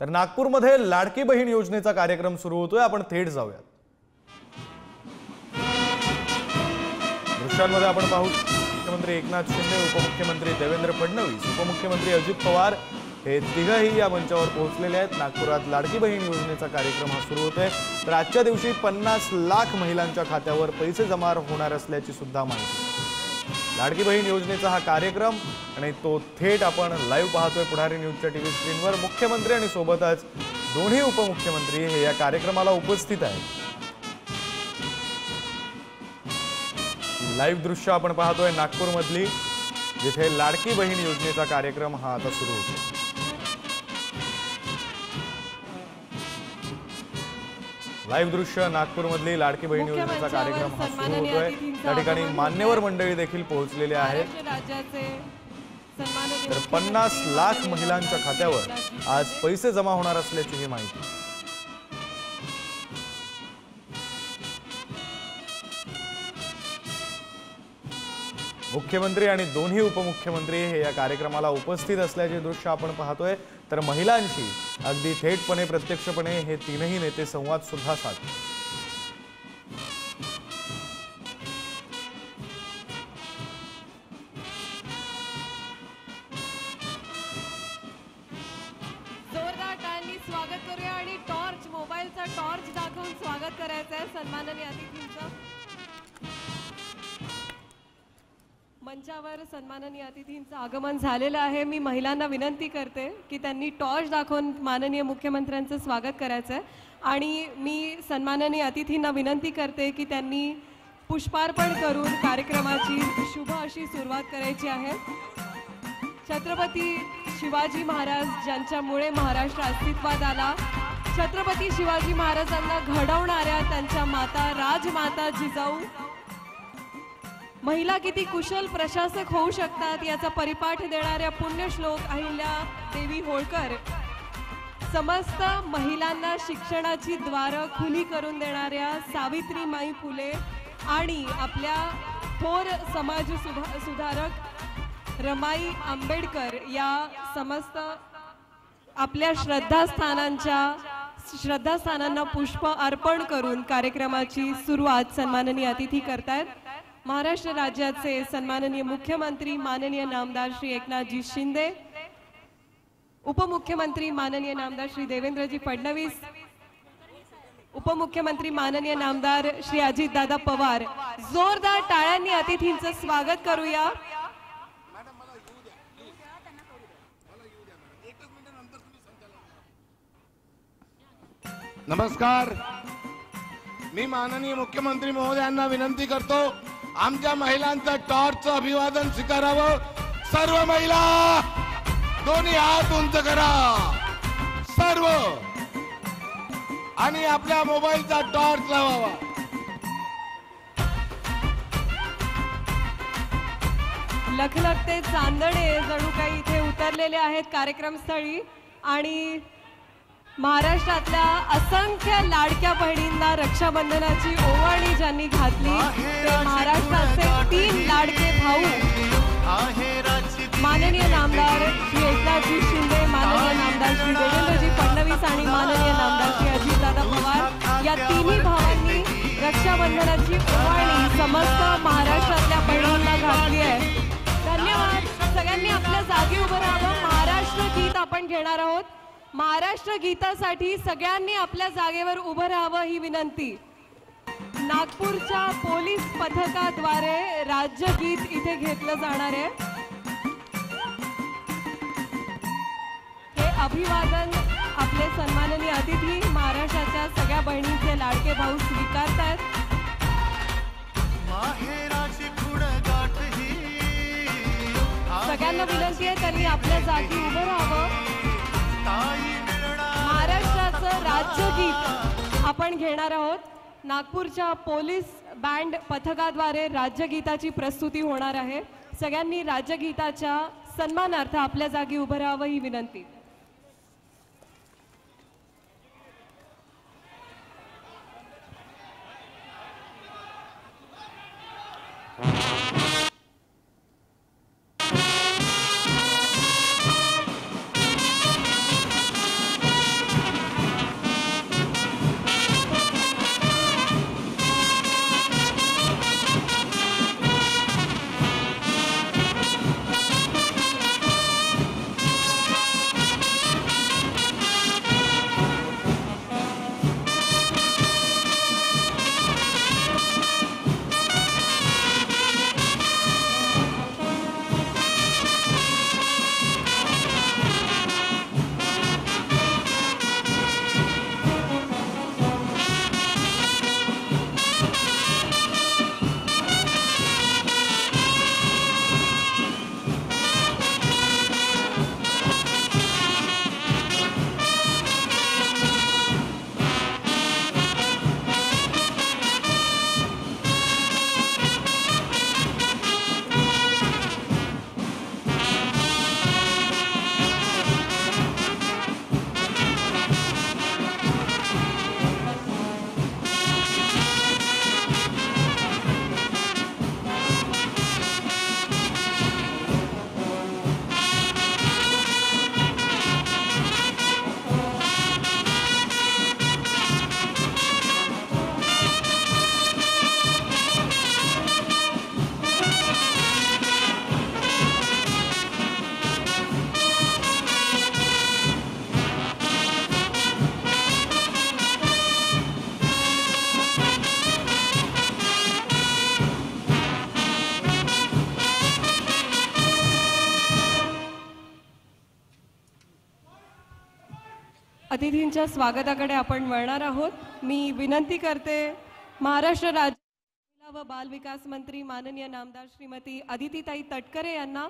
तर नागपूरमध्ये लाडकी बहीण योजनेचा कार्यक्रम सुरू होतोय। आपण थेट जाऊया। दृश्यांमध्ये आपण पाहू मुख्यमंत्री एकनाथ शिंदे, उपमुख्यमंत्री देवेंद्र फडणवीस, उपमुख्यमंत्री अजित पवार हे तिघही या मंचावर पोहोचलेले आहेत। नागपुरात लाडकी बहीण योजनेचा कार्यक्रम हा सुरू होतोय। तर आजच्या दिवशी 50 लाख महिलांच्या खात्यावर पैसे जमा होणार असल्याची सुद्धा माहिती। लाडकी बहीण योजनेचा हा कार्यक्रम आणि तो थेट आपण लाईव्ह पाहतोय पुढारी न्यूजच्या टीव्ही स्क्रीनवर। मुख्यमंत्री आणि सोबतच दोन्ही उपमुख्यमंत्री हे या कार्यक्रमाला उपस्थित आहेत। लाईव्ह दृश्य आपण पाहतोय नागपूरमधली, जिथे लाडकी बहीण योजनेचा कार्यक्रम हा आता सुरू होतो। लाईव्ह दृश्य नागपूरमधली लाडकी बहीण योजनेचा कार्यक्रम हा सुरू होतोय। त्या ठिकाणी मान्यवर मंडळी देखील पोहोचलेले आहेत। तर 50 लाख महिलांच्या खात्यावर आज पैसे जमा होणार असल्याची ही माहिती। मुख्यमंत्री आणि दोन्ही उपमुख्यमंत्री हे या कार्यक्रमाला उपस्थित असल्याचे दृश्य आपण पाहतोय। तर महिलांशी अगदी थेटपणे प्रत्यक्षपणे हे तीनही नेते संवाद सुद्धा साधतात। जोरदार टाळ्यांनी स्वागत करूया आणि टॉर्च, मोबाईलचा टॉर्च दाखवून स्वागत करायचं आहे सन्माननीय अतिथींचं। मंचावर सन्माननीय अतिथींचं आगमन झालेलं आहे। मी महिलांना विनंती करते की त्यांनी टॉर्च दाखवून माननीय मुख्यमंत्र्यांचं स्वागत करायचं आहे आणि मी सन्माननीय अतिथींना विनंती करते की त्यांनी पुष्पार्पण करून कार्यक्रमाची शुभ अशी सुरुवात करायची आहे। छत्रपती शिवाजी महाराज ज्यांच्यामुळे महाराष्ट्र अस्तित्वात आला, छत्रपती शिवाजी महाराजांना घडवणाऱ्या त्यांच्या माता राजमाता जिजाऊ महिला किती कुशल प्रशासक होऊ शकतात याचा परिपाठ देणाऱ्या पुण्यश्लोक अहिल्या देवी होळकर, समस्त महिलांना शिक्षणाची द्वारं खुली करून देणाऱ्या सावित्रीमाई फुले आणि आपल्या थोर समाज सुधारक रमाई आंबेडकर या समस्त आपल्या श्रद्धास्थानांना पुष्प अर्पण करून कार्यक्रमाची सुरुवात सन्माननीय अतिथी करतायत। महाराष्ट्र राज्याचे सन्माननीय मुख्यमंत्री माननीय नामदार श्री एकनाथजी शिंदे, उपमुख्यमंत्री माननीय नामदार श्री देवेंद्रजी फडणवीस, उपमुख्यमंत्री माननीय नामदार श्री अजितदादा पवार, जोरदार टाळ्यांनी अतिथींचं स्वागत करूया। नमस्कार, मी माननीय मुख्यमंत्री महोदयांना विनंती करतो आमच्या महिलांचं टॉर्चचं अभिवादन स्वीकारावं। सर्व महिला दोन्ही हात उंच करा सर्व, आणि आपल्या मोबाईलचा टॉर्च लावावा। लखलखते चांदणे जणू काही इथे उतरलेले आहेत कार्यक्रमस्थळी आणि महाराष्ट्रातल्या असंख्य लाडक्या बहिणींना रक्षाबंधनाची ओवाळणी ज्यांनी घातली ते महाराष्ट्राचे 3 लाडके भाऊ माननीय नामदार श्री एकनाथजी शिंदे, माननीय नामदार श्री देवेंद्रजी फडणवीस आणि माननीय नामदार श्री अजितदादा पवार या तिन्ही भावांनी रक्षाबंधनाची ओवाळणी समस्त महाराष्ट्रातल्या बहिणींना घातली आहे। धन्यवाद। सगळ्यांनी आपल्या जागी उभं राहावं। महाराष्ट्र गीत आपण घेणार आहोत। महाराष्ट्र गीतासाठी सगळ्यांनी आपल्या जागेवर उभं राहावं ही विनंती। नागपूरच्या पोलीस पथकाद्वारे राज्यगीत इथे घेतलं जाणार आहे। हे अभिवादन आपले सन्माननीय अतिथी महाराष्ट्राच्या सगळ्या बहिणींचे लाडके भाऊ स्वीकारतायत। सगळ्यांना विनंती आहे त्यांनी आपल्या जागी उभं राहावं। महाराष्ट्राचं राज्यगीत आपण घेणार आहोत। नागपूरच्या पोलीस बँड पथकाद्वारे राज्यगीताची प्रस्तुती होणार आहे। सगळ्यांनी राज्यगीताच्या सन्मानार्थ आपल्या जागी उभं राहावं ही विनंती। अतिथींच्या स्वागताकडे आपण वळणार आहोत। मी विनंती करते महाराष्ट्र राज्य महिला व बाल विकास मंत्री माननीय नामदार श्रीमती अदितीताई तटकरे यांना